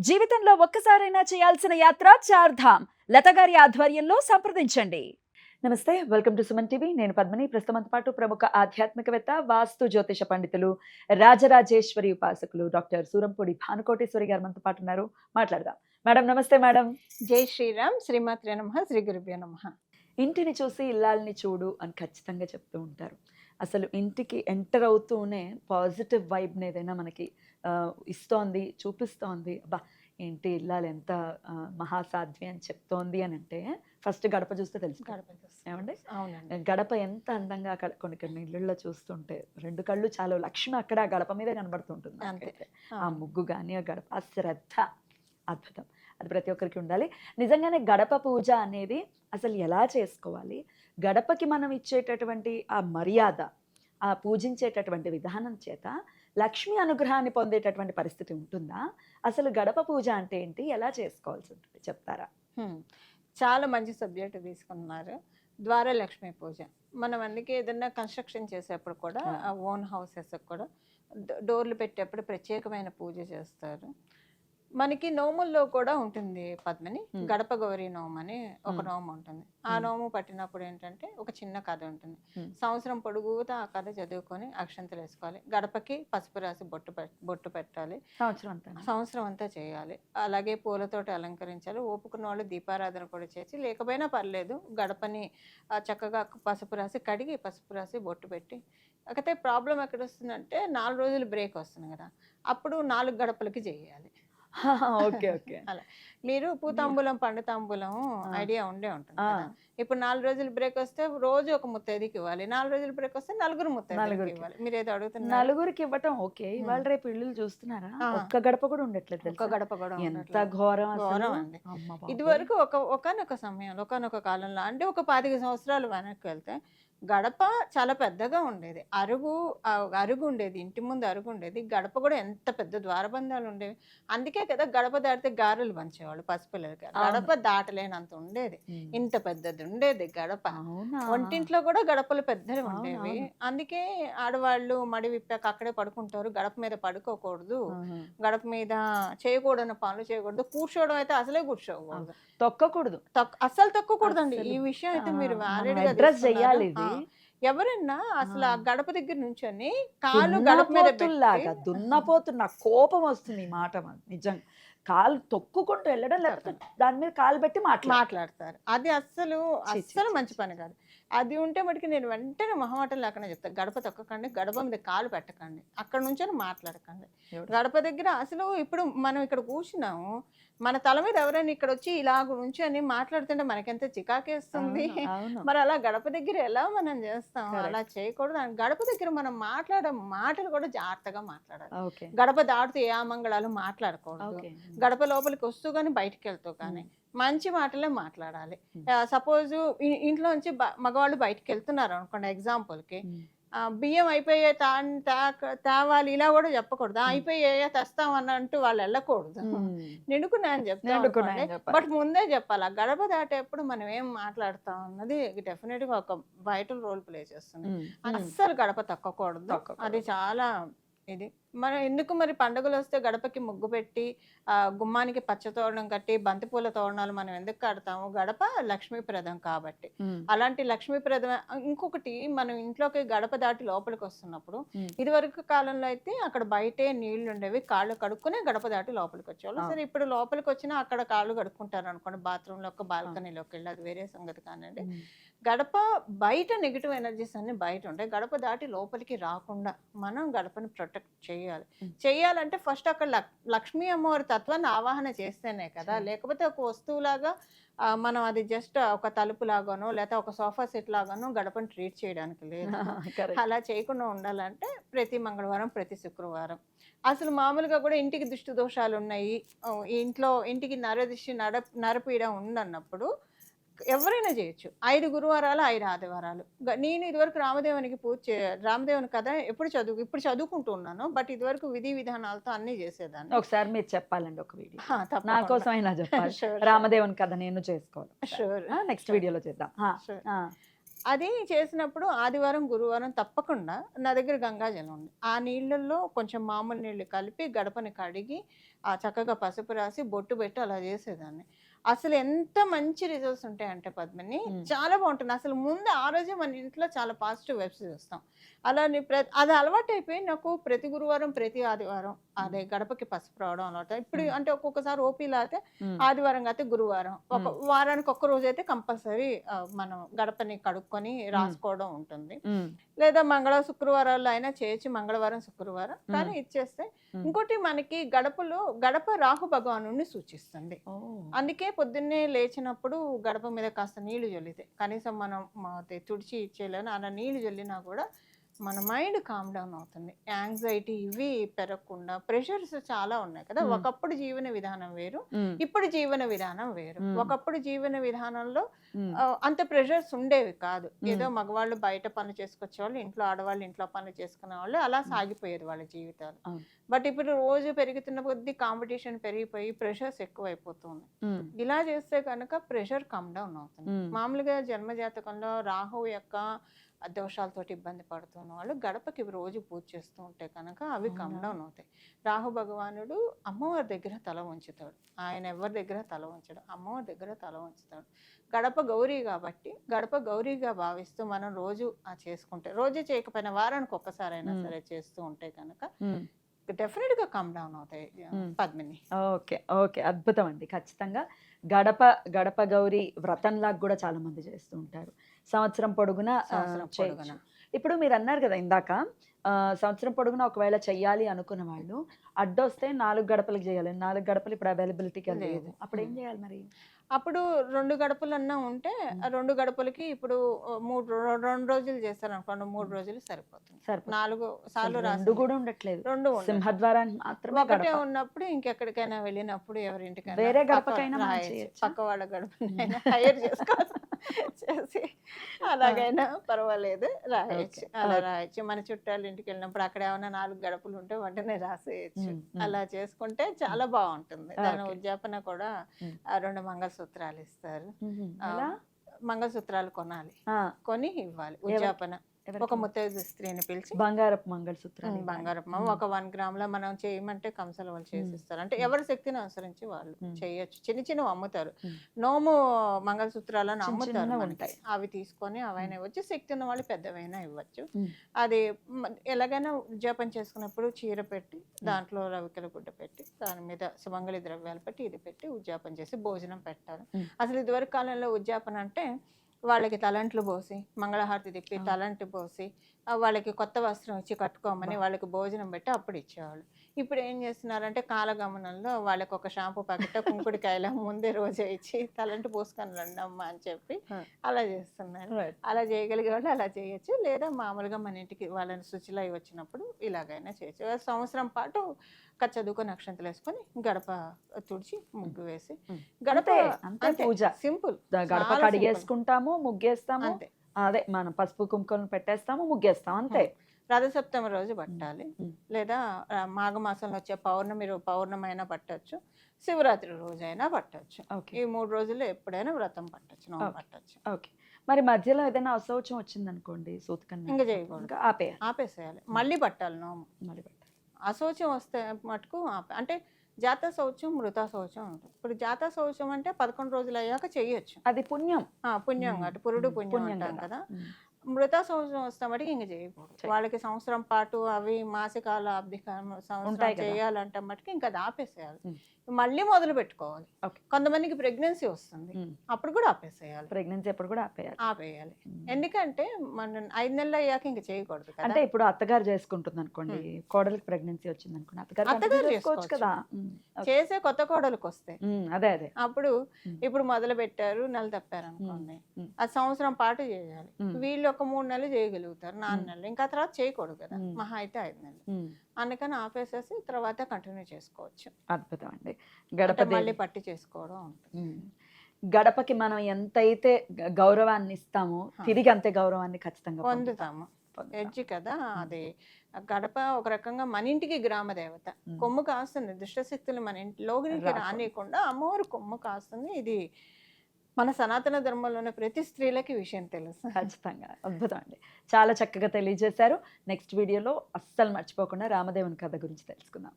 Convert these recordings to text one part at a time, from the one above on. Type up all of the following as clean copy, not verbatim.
జీవితంలో ఒక్కసారైనా చేయాల్సిన యాత్ర చార్ధామ్. లత గారి ఆధ్వర్యంలో సంప్రదించండి. నమస్తే, వెల్కమ్ టు సుమన్ టీవీ. నేను పద్మిని. ప్రస్తుతంతో పాటు ప్రముఖ ఆధ్యాత్మికవేత్త, వాస్తు జ్యోతిష పండితులు, రాజరాజేశ్వరి ఉపాసకులు డాక్టర్ సూరంపూడి భానుకోటేశ్వరి గారు మనతో పాటు ఉన్నారు. మాట్లాడదాం. మేడం నమస్తే. మేడం జై శ్రీరామ్. శ్రీమాత్రే నమః. శ్రీ గురుభ్యో నమః. ఇంటిని చూసి ఇల్లాల్ని చూడు అని ఖచ్చితంగా చెప్తూ ఉంటారు. అసలు ఇంటికి ఎంటర్ అవుతూనే పాజిటివ్ వైబ్ని ఏదైనా మనకి ఇస్తోంది, చూపిస్తోంది, అబ్బా ఏంటి ఇల్లాలు ఎంత మహాసాధ్వి అని చెప్తోంది అని అంటే ఫస్ట్ గడప చూస్తే తెలుసు. ఏమండి, గడప ఎంత అందంగా కొన్ని కొన్ని ఇళ్ళల్లో చూస్తుంటే రెండు కళ్ళు చాలు, లక్ష్మి అక్కడ ఆ గడప మీద కనబడుతుంటుంది. ఆ ముగ్గు కానీ ఆ గడప, ఆ శ్రద్ధ అద్భుతం. అది ప్రతి ఒక్కరికి ఉండాలి. నిజంగానే గడప పూజ అనేది అసలు ఎలా చేసుకోవాలి, గడపకి మనం ఇచ్చేటటువంటి ఆ మర్యాద, ఆ పూజించేటటువంటి విధానం చేత లక్ష్మి అనుగ్రహాన్ని పొందేటటువంటి పరిస్థితి ఉంటుందా? అసలు గడప పూజ అంటే ఏంటి, ఎలా చేసుకోవాల్సి ఉంటుంది చెప్తారా? చాలా మంచి సబ్జెక్ట్ తీసుకున్నారు. ద్వారలక్ష్మి పూజ. మనం అందుకే ఏదన్నా కన్స్ట్రక్షన్ చేసేప్పుడు కూడా ఓన్ హౌసెస్ కూడా డోర్లు పెట్టేప్పుడు ప్రత్యేకమైన పూజ చేస్తారు. మనకి నోముల్లో కూడా ఉంటుంది పద్మని, గడప గౌరీ నోము అని ఒక నోము ఉంటుంది. ఆ నోము పట్టినప్పుడు ఏంటంటే ఒక చిన్న కథ ఉంటుంది. సంవత్సరం పొడుగుతా ఆ కథ చదువుకొని అక్షంతలు వేసుకోవాలి. గడపకి పసుపు రాసి బొట్టు పెట్టాలి. సంవత్సరం అంతా చేయాలి. అలాగే పూలతోటి అలంకరించాలి. ఓపుకున్న వాళ్ళు దీపారాధన కూడా చేసి, లేకపోయినా పర్లేదు, గడపని చక్కగా పసుపు రాసి కడిగి పసుపు రాసి బొట్టు పెట్టి. అయితే ప్రాబ్లం ఎక్కడ వస్తుందంటే 4 రోజులు బ్రేక్ వస్తుంది కదా, అప్పుడు 4 గడపలకి చేయాలి. Okay okay. అలా మీరు పూతాంబూలం పండుతాంబూలం ఐడియా ఉండే ఉంటుంది కదా. ఇప్పుడు 4 రోజులు బ్రేక్ వస్తే రోజు ఒక ముత్తైదుకి ఇవ్వాలి. 4 రోజులు బ్రేక్ వస్తే 4 ముత్తైదుకి ఇవ్వాలి. మీరు ఏదో అడుగుతున్నారు. నలుగురికి ఇవ్వటం ఓకే. ఇవాళ రేపు ఇల్లు చూస్తున్నారా, ఒక్క గడప కూడా ఉండట్లేదు. ఒక్క గడప కూడా ఎంత ఘోరం అండి. ఇది వరకు ఒకనొక సమయంలో, ఒకనొక కాలంలో, అంటే ఒక 25 సంవత్సరాలు వెనక్కి వెళ్తే గడప చాలా పెద్దగా ఉండేది. అరుగు ఉండేది, ఇంటి ముందు అరుగు ఉండేది. గడప కూడా ఎంత పెద్ద ద్వారబంధాలు ఉండేవి. అందుకే కదా గడప దాటితే గారెలు పంచేవాళ్ళు పసిపిల్లలకి. గడప దాటలేనంత ఉండేది. ఇంత పెద్దది ఉండేది గడప. వంటింట్లో కూడా గడపలు పెద్దవి ఉండేవి. అందుకే ఆడవాళ్ళు మడి విప్పాక అక్కడే పడుకుంటారు. గడప మీద పడుకోకూడదు, గడప మీద చేయకూడని పనులు చేయకూడదు. కూర్చోవడం అయితే అసలే కూర్చోకూడదు, తొక్కకూడదు, అస్సలు తొక్కకూడదండి. ఈ విషయం అయితే మీరు అడ్రస్ చేయాలి. ఎవరన్నా అసలు ఆ గడప దగ్గర నుంచొని కాలు గడప మీద దున్నపోతున్న కోపం వస్తుంది ఈ మాట. నిజంగా కాలు తొక్కుకుంటూ వెళ్ళడం, లేకపోతే దాని మీద కాలు పెట్టి మాట్లాడతారు. అది అస్సలు మంచి పని కాదు. అది ఉంటే మటుకు నేను వెంటనే మొహమాటం లేకుండా చెప్తాను, గడప తొక్కకండి, గడప మీద కాలు పెట్టకండి, అక్కడ నుంచొని మాట్లాడకండి. గడప దగ్గర అసలు ఇప్పుడు మనం ఇక్కడ కూర్చున్నాము, మన తల మీద ఎవరైనా ఇక్కడ వచ్చి ఇలాగ నుంచి అని మాట్లాడుతుంటే మనకెంత చికాకేస్తుంది. మరి అలా గడప దగ్గర ఎలా మనం చేస్తాం? అలా చేయకూడదు. గడప దగ్గర మనం మాట్లాడే మాటలు కూడా జాగ్రత్తగా మాట్లాడాలి. గడప దాటుతూ ఏ అమంగళాలు మాట్లాడకూడదు. గడప లోపలికి వస్తూ కానీ బయటికి వెళ్తూ కానీ మంచి మాటలే మాట్లాడాలి. సపోజ్ ఇంట్లో నుంచి మగవాళ్ళు బయటికి వెళ్తున్నారు అనుకోండి, ఎగ్జాంపుల్కి, బియ్యం అయిపోయే తేవాలి ఇలా కూడా చెప్పకూడదు. అయిపోయే తెస్తాం అన్నట్టు వాళ్ళు వెళ్ళకూడదు. నిండుకున్నా అని చెప్తాను, బట్ ముందే చెప్పాలి. గడప దాటేప్పుడు మనం ఏం మాట్లాడతాం అన్నది డెఫినెట్ గా ఒక వైటల్ రోల్ ప్లే చేస్తుంది. అస్సలు గడప తక్కకూడదు. అది చాలా ఇది. మనం ఎందుకు మరి పండుగలు వస్తే గడపకి ముగ్గు పెట్టి గుమ్మానికి పచ్చ తోరణం కట్టి బంతిపూల తోరణాలు మనం ఎందుకు కడతాము? గడప లక్ష్మీప్రదం కాబట్టి. అలాంటి లక్ష్మీప్రదం. ఇంకొకటి, మనం ఇంట్లోకి గడప దాటి లోపలికి వస్తున్నప్పుడు, ఇది వరకు కాలంలో అయితే అక్కడ బయటే నీళ్లు ఉండేవి, కాళ్ళు కడుక్కునే గడప దాటి లోపలికి వచ్చేవాళ్ళు. సరే, ఇప్పుడు లోపలికి వచ్చినా అక్కడ కాళ్ళు కడుక్కుంటారు అనుకోండి, బాత్రూంలోకి బాల్కనీలోకి వెళ్ళి, అది వేరే సంగతి కానండి. గడప బయట నెగిటివ్ ఎనర్జీస్ అన్ని బయట ఉంటాయి. గడప దాటి లోపలికి రాకుండా మనం గడపని ప్రొటెక్ట్ చేయాలంటే ఫస్ట్ అక్కడ లక్ష్మీ అమ్మవారి తత్వాన్ని ఆవాహన చేస్తేనే కదా. లేకపోతే ఒక వస్తువులాగా మనం అది జస్ట్ ఒక తలుపు లాగానో లేకపోతే ఒక సోఫా సెట్ లాగానో గడపని ట్రీట్ చేయడానికి లేదు. అలా చేయకుండా ఉండాలంటే ప్రతి మంగళవారం, ప్రతి శుక్రవారం, అసలు మామూలుగా కూడా ఇంటికి దుష్టి దోషాలు ఉన్నాయి, ఇంటికి నరదిష్టి నరపీడ ఉందన్నప్పుడు ఎవరైనా చేయొచ్చు. 5 గురువారాలు, 5 ఆదివారాలు. నేను ఇదివరకు రామదేవునికి రామదేవుని కథ ఇప్పుడు చదువుకుంటూ ఉన్నాను, బట్ ఇదివరకు విధి విధానాలతో అన్ని చేసేదాన్ని. ఒకసారి మీరు చెప్పాలండి ఒక వీడియో, నా కోసం అయినా చెప్పాలి. రామదేవుని కథ నేను చేసుకోవాలి. షూర్, నెక్స్ట్ వీడియోలో చేద్దాం. అది చేసినప్పుడు ఆదివారం, గురువారం తప్పకుండా నా దగ్గర గంగాజలం ఉంది. ఆ నీళ్ళల్లో కొంచెం మామూలు నీళ్ళు కలిపి గడపని కడిగి ఆ చక్కగా పసుపు రాసి బొట్టు పెట్టి అలా చేసేదాన్ని. అసలు ఎంత మంచి రిజల్ట్స్ ఉంటాయంటే పద్మిని, చాలా బాగుంటుంది. అసలు ముందు ఆ రోజే మన ఇంట్లో చాలా పాజిటివ్ వైబ్స్ చూస్తాం. అలానే అది అలవాటైపోయి నాకు ప్రతి గురువారం, ప్రతి ఆదివారం అదే గడపకి పసుపు రావడం అలవాటు. ఇప్పుడు అంటే ఒక్కొక్కసారి ఓపీలో అయితే ఆదివారం కాకపోతే గురువారం, ఒక వారానికి ఒక్క రోజు అయితే కంపల్సరీ మనం గడపని కడుక్కొని రాసుకోవడం ఉంటుంది. లేదా శుక్రవారాల్లో అయినా చేయొచ్చు, మంగళవారం, శుక్రవారం. కానీ ఇచ్చేస్తే ఇంకోటి మనకి గడప రాహు భగవానుడిని సూచిస్తుంది. అందుకే పొద్దున్నే లేచినప్పుడు గడప మీద కాస్త నీళ్లు జల్లితే, కనీసం మనం తుడిచి ఇచ్చేయాలని అలా నీళ్లు జల్లినా కూడా మన మైండ్ కామ్ డౌన్ అవుతుంది. యాంగ్జైటీ ఇవి పెరగకుండా, ప్రెషర్స్ చాలా ఉన్నాయి కదా. ఒకప్పుడు జీవన విధానం వేరు, ఇప్పుడు జీవన విధానం వేరు. ఒకప్పుడు జీవన విధానంలో అంత ప్రెషర్స్ ఉండేవి కాదు. ఏదో మగవాళ్ళు బయట పనులు చేసుకొచ్చేవాళ్ళు, ఇంట్లో ఆడవాళ్ళు ఇంట్లో పనులు చేసుకునే వాళ్ళు, అలా సాగిపోయేది వాళ్ళ జీవితాలు. బట్ ఇప్పుడు రోజు పెరుగుతున్న కొద్దీ కాంపిటీషన్ పెరిగిపోయి ప్రెషర్స్ ఎక్కువైపోతుంది. ఇలా చేస్తే కనుక ప్రెషర్ కమ్ డౌన్ అవుతుంది. మామూలుగా జన్మజాతకంలో రాహు యొక్క దోషాలతోటి ఇబ్బంది పడుతున్న వాళ్ళు గడపకి రోజు పూజ చేస్తూ ఉంటే కనుక అవి కమ్ డౌన్ అవుతాయి. రాహు భగవానుడు అమ్మవారి దగ్గర తల ఉంచుతాడు. ఆయన ఎవరి దగ్గర తల ఉంచడు, అమ్మవారి దగ్గర తల ఉంచుతాడు. గడప గౌరీ కాబట్టి గడప గౌరీగా భావిస్తూ మనం రోజు చేసుకుంటే, రోజు చేయకపోయినా వారానికి ఒక్కసారైనా సరే చేస్తూ ఉంటే కనుక డెఫినెట్ గా కమ్ డౌన్ అవుతాయి పద్మిని. ఓకే ఓకే, అద్భుతం అండి. ఖచ్చితంగా గడప గౌరీ వ్రతంలాగా కూడా చాలా మంది చేస్తూ ఉంటారు సంవత్సరం పొడుగునా. ఇప్పుడు మీరు అన్నారు కదా ఇందాక, సంవత్సరం పొడుగునా ఒకవేళ చెయ్యాలి అనుకున్న వాళ్ళు అడ్డొస్తే 4 గడపలకు చేయాలి. 4 గడపలు ఇప్పుడు అవైలబిలిటీకి లేదు, అప్పుడు ఏం చేయాలి మరి? అప్పుడు 2 గడపలన్నా ఉంటే 2 గడపలకి ఇప్పుడు 2 రోజులు చేస్తారు అనుకోండి, 3 రోజులు సరిపోతుంది. 4 సార్లు రాసి కూడా ఉండట్లేదు, 2 సింహద్వారానికి మాత్రమే ఒకటే ఉన్నప్పుడు ఇంకెక్కడికైనా వెళ్ళినప్పుడు ఎవరింటికైనా వేరే గడపకైనా పక్క వాళ్ళ గడపనైనా హైర్ చేసుకోవచ్చు, చేసి అలాగైనా పర్వాలేదు రాయొచ్చు. అలా రాయొచ్చు. మన చుట్టాలు ఇంటికి వెళ్ళినప్పుడు అక్కడ ఏమైనా 4 గడపలు ఉంటే వెంటనే రాసేయచ్చు. అలా చేసుకుంటే చాలా బాగుంటుంది. దాని ఉద్యాపన కూడా 2 మంగళసూత్రాలు ఇస్తారు. మంగళసూత్రాలు కొనాలి, కొని ఇవ్వాలి ఉద్యాపన. ఒక ముత్తైదు స్త్రీని పిలిచి బంగారపు మంగళసూత్రాలు, బంగారపు ఒక 1 గ్రాముల మనం చేయమంటే కంసాల వాళ్ళు చేసిస్తారు. అంటే ఎవరి శక్తిని అనుసరించి వాళ్ళు చేయొచ్చు. చిన్న చిన్నవి అమ్ముతారు, నోము మంగళసూత్రాలను అమ్ముతారు ఉంటాయి. అవి తీసుకొని అవైనా ఇవ్వచ్చు, శక్తి ఉన్న వాళ్ళు పెద్దవైనా ఇవ్వచ్చు. అది ఎలాగైనా ఉద్యాపన చేసుకున్నప్పుడు చీర పెట్టి దాంట్లో రవికల గుడ్డ పెట్టి దాని మీద సుమంగళి ద్రవ్యాలు పెట్టి ఇది పెట్టి ఉద్యాపన చేసి భోజనం పెట్టాలి. అసలు ఇదివరకు కాలంలో ఉద్యాపన అంటే వాళ్ళకి తలంట్లు పోసి, మంగళహారతి తిప్పి తలంటి పోసి, వాళ్ళకి కొత్త వస్త్రం ఇచ్చి కట్టుకోమని వాళ్ళకి భోజనం పెట్టి అప్పుడు ఇచ్చేవాళ్ళు. ఇప్పుడు ఏం చేస్తున్నారంటే కాలగమనంలో వాళ్ళకి ఒక షాంపూ ప్యాకెట్, కుంకుడికాయల ముందే రోజే ఇచ్చి తలంటి పోసుకొని రండి అమ్మ అని చెప్పి అలా చేస్తున్నారు. అలా చేయగలిగే వాళ్ళు అలా చేయొచ్చు. లేదా మామూలుగా మన ఇంటికి వాళ్ళని శుచిలో వచ్చినప్పుడు ఇలాగైనా చేయొచ్చు. సంవత్సరం పాటు చదువుకొని అక్షంతలు వేసుకొని గడప తుడిచి ముగ్గు వేసి గడప పూజ సింపుల్. గడప కడిగేసుకుంటాము, ముగ్గేస్తాము, అంతే. అదే మనం పసుపు కుంకుమను పెట్టేస్తాము, ముగ్గేస్తాం, అంతే. రథసప్తమి రోజు పట్టాలి, లేదా మాఘమాసంలో వచ్చే పౌర్ణమైనా పట్టచ్చు, శివరాత్రి రోజైనా పట్టచ్చు. ఈ 3 రోజుల్లో ఎప్పుడైనా వ్రతం పట్టచ్చు, నోము పట్టచ్చు. ఓకే. మరి మధ్యలో ఏదైనా అశౌచం వచ్చింది అనుకోండి, సూతకన్నా ఇంకా చేయకూడదు, ఆపేసేయాలి. మళ్ళీ పట్టాలి నోము. మళ్ళీ పట్టాలి. అశౌచం వస్తే మటుకు అంటే జాత శౌచం, మృత శౌచం ఉంటుంది. ఇప్పుడు జాత శౌచం అంటే 11 రోజులు అయ్యాక చెయ్యొచ్చు, అది పుణ్యం. పుణ్యం కాబట్టి పురుడు పుణ్యం అంటాం కదా. మృత శౌచం వస్తే మటుకు ఇంక చేయకూడదు. వాళ్ళకి సంవత్సరం పాటు అవి మాసికాల సంవత్సరం చేయాలంటే మటుకు ఇంకా అది ఆపేసేయాలి, మళ్ళీ మొదలు పెట్టుకోవాలి. కొంతమందికి ప్రెగ్నెన్సీ వస్తుంది, అప్పుడు కూడా ఆపేసేయాలి. ప్రెగ్నెన్సీ అప్పుడు కూడా ఆపేయాలి. ఎందుకంటే మనం 5 నెలలు అయ్యాక ఇంకా చేయకూడదు. అంటే ఇప్పుడు అత్తగారు చేసుకుంటుంది అనుకోండి, కోడలికి ప్రెగ్నెన్సీ వచ్చింది అనుకోండి, అత్తగారు చేసుకోవచ్చు కదా. చేసే కొత్త కోడలికి వస్తే అదే అదే అప్పుడు ఇప్పుడు మొదలు పెట్టారు, నెల తప్పారు అనుకోండి, అది సంవత్సరం పాటు చేయాలి. వీళ్ళు ఒక 3 నెలలు చేయగలుగుతారు, 4 నెలలు, ఇంకా తర్వాత చేయకూడదు కదా, మహా అయితే 5 నెలలు. అందుకని ఆపేసేసి తర్వాత కంటిన్యూ చేసుకోవచ్చు. అద్భుతం అండి. గడప మళ్ళీ పట్టి చేసుకోవడం ఉంటుంది. గడపకి మనం ఎంతైతే గౌరవాన్ని ఇస్తామో తిరిగి అంతే గౌరవాన్ని ఖచ్చితంగా పొందుతాము. ఎడ్జి కదా అది. గడప ఒక రకంగా మన ఇంటికి గ్రామ దేవత, కొమ్ము కాస్తుంది. దుష్టశక్తులు మన ఇంట్లోకి రానియకుండా అమ్మవారు కొమ్ము కాస్తుంది. ఇది మన సనాతన ధర్మంలోనే ప్రతి స్త్రీలకి ఈ విషయం తెలుసు. ఖచ్చితంగా అద్భుతం అండి. చాలా చక్కగా తెలియజేశారు. నెక్స్ట్ వీడియోలో అస్సలు మర్చిపోకుండా రామదేవుని కథ గురించి తెలుసుకుందాం.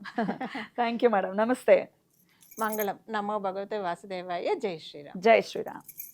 Thank you madam. నమస్తే. మంగళం. నమో భగవతే వాసుదేవాయ. జై శ్రీరామ్. జై శ్రీరామ్.